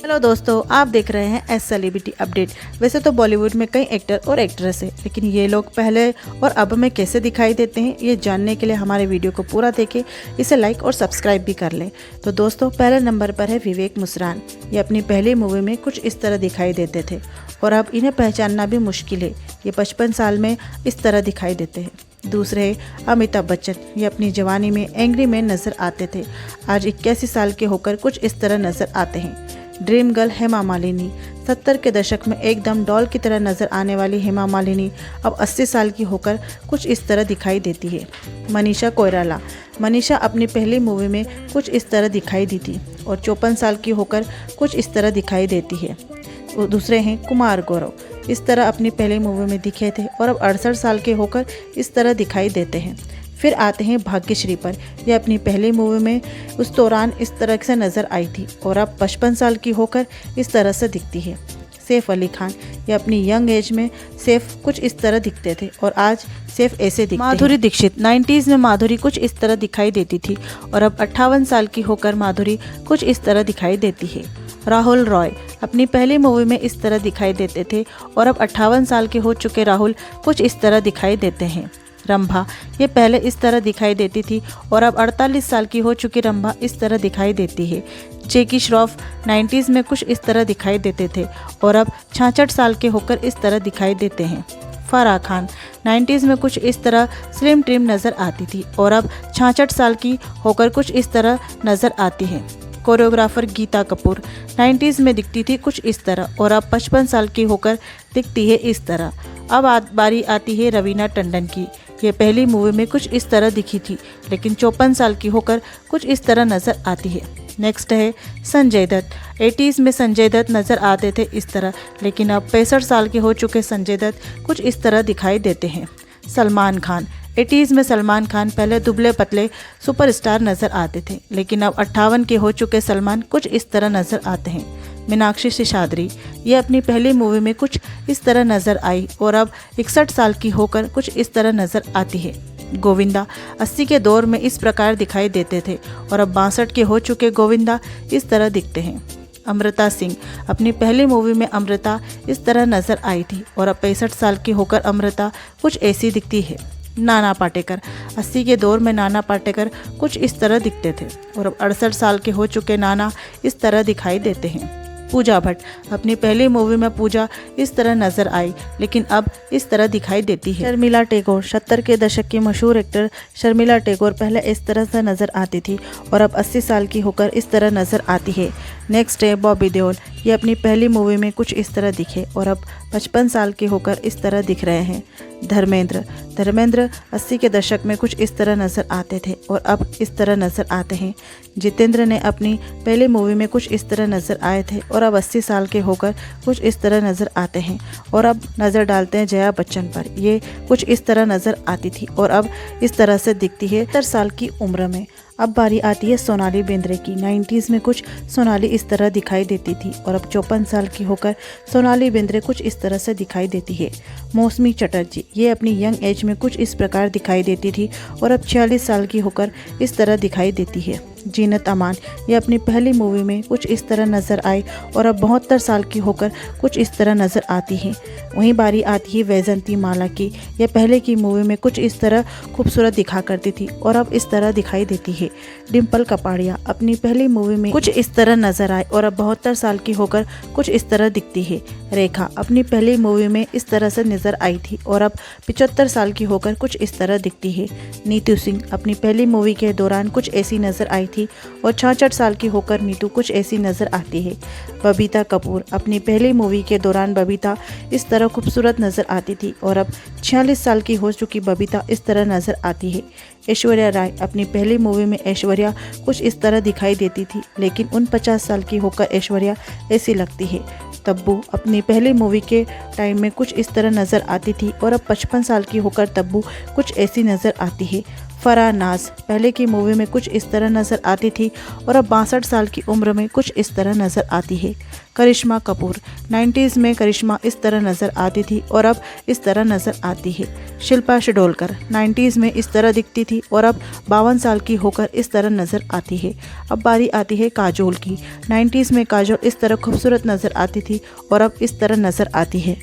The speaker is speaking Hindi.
हेलो दोस्तों, आप देख रहे हैं एस सेलिब्रिटी अपडेट। वैसे तो बॉलीवुड में कई एक्टर और एक्ट्रेस हैं, लेकिन ये लोग पहले और अब में कैसे दिखाई देते हैं ये जानने के लिए हमारे वीडियो को पूरा देखें, इसे लाइक और सब्सक्राइब भी कर लें। तो दोस्तों, पहले नंबर पर है विवेक मुस्रान। ये अपनी पहली मूवी में कुछ इस तरह दिखाई देते थे और अब इन्हें पहचानना भी मुश्किल है। ये 55 साल में इस तरह दिखाई देते हैं। दूसरे है अमिताभ बच्चन। ये अपनी जवानी में एंग्री मैन नज़र आते थे, आज 81 साल के होकर कुछ इस तरह नज़र आते हैं। Dream girl Hema Malini. 70 के दशक में एकदम डॉल की तरह नज़र आने वाली हेमा मालिनी अब 80 साल की होकर कुछ इस तरह दिखाई देती है। मनीषा कोइराला। मनीषा अपनी पहली मूवी में कुछ इस तरह दिखाई दी थी और 54 साल की होकर कुछ इस तरह दिखाई देती है। दूसरे हैं कुमार गौरव। इस तरह अपनी पहली मूवी में दिखे थे और अब 68 साल के होकर इस तरह दिखाई देते हैं। फिर आते हैं भाग्यश्री पर। यह अपनी पहली मूवी में उस दौरान इस तरह से नज़र आई थी और अब 55 साल की होकर इस तरह से दिखती है। सैफ अली खान। ये अपनी यंग एज में सैफ कुछ इस तरह दिखते थे और आज सैफ ऐसे दिखते हैं। माधुरी दीक्षित। 90s में माधुरी कुछ इस तरह दिखाई देती थी और अब 58 साल की होकर माधुरी कुछ इस तरह दिखाई देती है। राहुल रॉय। अपनी पहली मूवी में इस तरह दिखाई देते थे और अब 58 साल के हो चुके राहुल कुछ इस तरह दिखाई देते हैं। रंभा। ये पहले इस तरह दिखाई देती थी और अब 48 साल की हो चुकी रंभा इस तरह दिखाई देती है। जैकी श्रॉफ 90s में कुछ इस तरह दिखाई देते थे और अब 66 साल के होकर इस तरह दिखाई देते हैं। फराह खान। 90s में कुछ इस तरह स्लिम ट्रिम नज़र आती थी और अब 66 साल की होकर कुछ इस तरह नज़र आती है। कोरियोग्राफर गीता कपूर। 90s में दिखती थी कुछ इस तरह और अब 55 साल की होकर दिखती है इस तरह। अब बारी आती है रवीना टंडन की। ये पहली मूवी में कुछ इस तरह दिखी थी, लेकिन 54 साल की होकर कुछ इस तरह नज़र आती है। नेक्स्ट है संजय दत्त। 80s में संजय दत्त नज़र आते थे इस तरह, लेकिन अब 65 साल के हो चुके संजय दत्त कुछ इस तरह दिखाई देते हैं। सलमान खान। 80s में सलमान खान पहले दुबले पतले सुपरस्टार नज़र आते थे, लेकिन अब 58 के हो चुके सलमान कुछ इस तरह नज़र आते हैं। मीनाक्षी शेषाद्री। ये अपनी पहली मूवी में कुछ इस तरह नज़र आई और अब 61 साल की होकर कुछ इस तरह नज़र आती है। गोविंदा। 80 के दौर में इस प्रकार दिखाई देते थे और अब 62 के हो चुके गोविंदा इस तरह दिखते हैं। अमृता सिंह। अपनी पहली मूवी में अमृता इस तरह नज़र आई थी और अब 65 साल की होकर अमृता कुछ ऐसी दिखती है। नाना पाटेकर। 80 के दौर में नाना पाटेकर कुछ इस तरह दिखते थे और अब 68 साल के हो चुके नाना इस तरह दिखाई देते हैं। पूजा भट्ट। अपनी पहली मूवी में पूजा इस तरह नज़र आई, लेकिन अब इस तरह दिखाई देती है। शर्मिला टैगोर। 70 के दशक की मशहूर एक्टर शर्मिला टैगोर पहले इस तरह से नज़र आती थी और अब 80 साल की होकर इस तरह नज़र आती है। नेक्स्ट है बॉबी देओल। ये अपनी पहली मूवी में कुछ इस तरह दिखे और अब 55 साल के होकर इस तरह दिख रहे हैं। धर्मेंद्र। 80 के दशक में कुछ इस तरह नज़र आते थे और अब इस तरह नज़र आते हैं। जितेंद्र ने अपनी पहली मूवी में कुछ इस तरह नज़र आए थे और अब 80 साल के होकर कुछ इस तरह नज़र आते हैं। और अब नज़र डालते हैं जया बच्चन पर। ये कुछ इस तरह नज़र आती थी और अब इस तरह से दिखती है 70 साल की उम्र में। अब बारी आती है सोनाली बेंद्रे की। 90s में कुछ सोनाली इस तरह दिखाई देती थी और अब 54 साल की होकर सोनाली बेंद्रे कुछ इस तरह से दिखाई देती है। मौसमी चटर्जी। ये अपनी यंग एज में कुछ इस प्रकार दिखाई देती थी और अब 46 साल की होकर इस तरह दिखाई देती है। जीनत अमान। ये अपनी पहली मूवी में कुछ इस तरह नज़र आई और अब 72 साल की होकर कुछ इस तरह नज़र आती है। वहीं बारी आती है वैजंती माला की। यह पहले की मूवी में कुछ इस तरह खूबसूरत दिखा करती थी और अब इस तरह दिखाई देती है। डिम्पल कपाड़िया। अपनी पहली मूवी में कुछ इस तरह नज़र आए और अब 72 साल की होकर कुछ इस तरह दिखती है। रेखा। अपनी पहली मूवी में इस तरह से नज़र आई थी और अब 75 साल की होकर कुछ इस तरह दिखती है। नीतू सिंह। अपनी पहली मूवी के दौरान कुछ ऐसी नज़र आई थी और 66 साल की होकर नीतू कुछ ऐसी नज़र आती है। बबीता कपूर। अपनी पहली मूवी के दौरान बबीता इस तरह खूबसूरत नज़र आती थी और अब 46 साल की हो चुकी बबीता इस तरह नज़र आती है। ऐश्वर्या राय। अपनी पहली मूवी में ऐश्वर्या कुछ इस तरह दिखाई देती थी, लेकिन 49 साल की होकर ऐश्वर्या ऐसी लगती है। तब्बू। अपनी पहली मूवी के टाइम में कुछ इस तरह नज़र आती थी और अब 55 साल की होकर तब्बू कुछ ऐसी नज़र आती है। फराह नाज पहले की मूवी में कुछ इस तरह नज़र आती थी और अब 62 साल की उम्र में कुछ इस तरह नज़र आती है। करिश्मा कपूर 90s में करिश्मा इस तरह नज़र आती थी और अब इस तरह नज़र आती है। शिल्पा शिडोलकर 90s में इस तरह दिखती थी और अब 52 साल की होकर इस तरह नज़र आती है। अब बारी आती है काजोल की। 90s में काजोल इस तरह खूबसूरत नज़र आती थी और अब इस तरह नज़र आती है।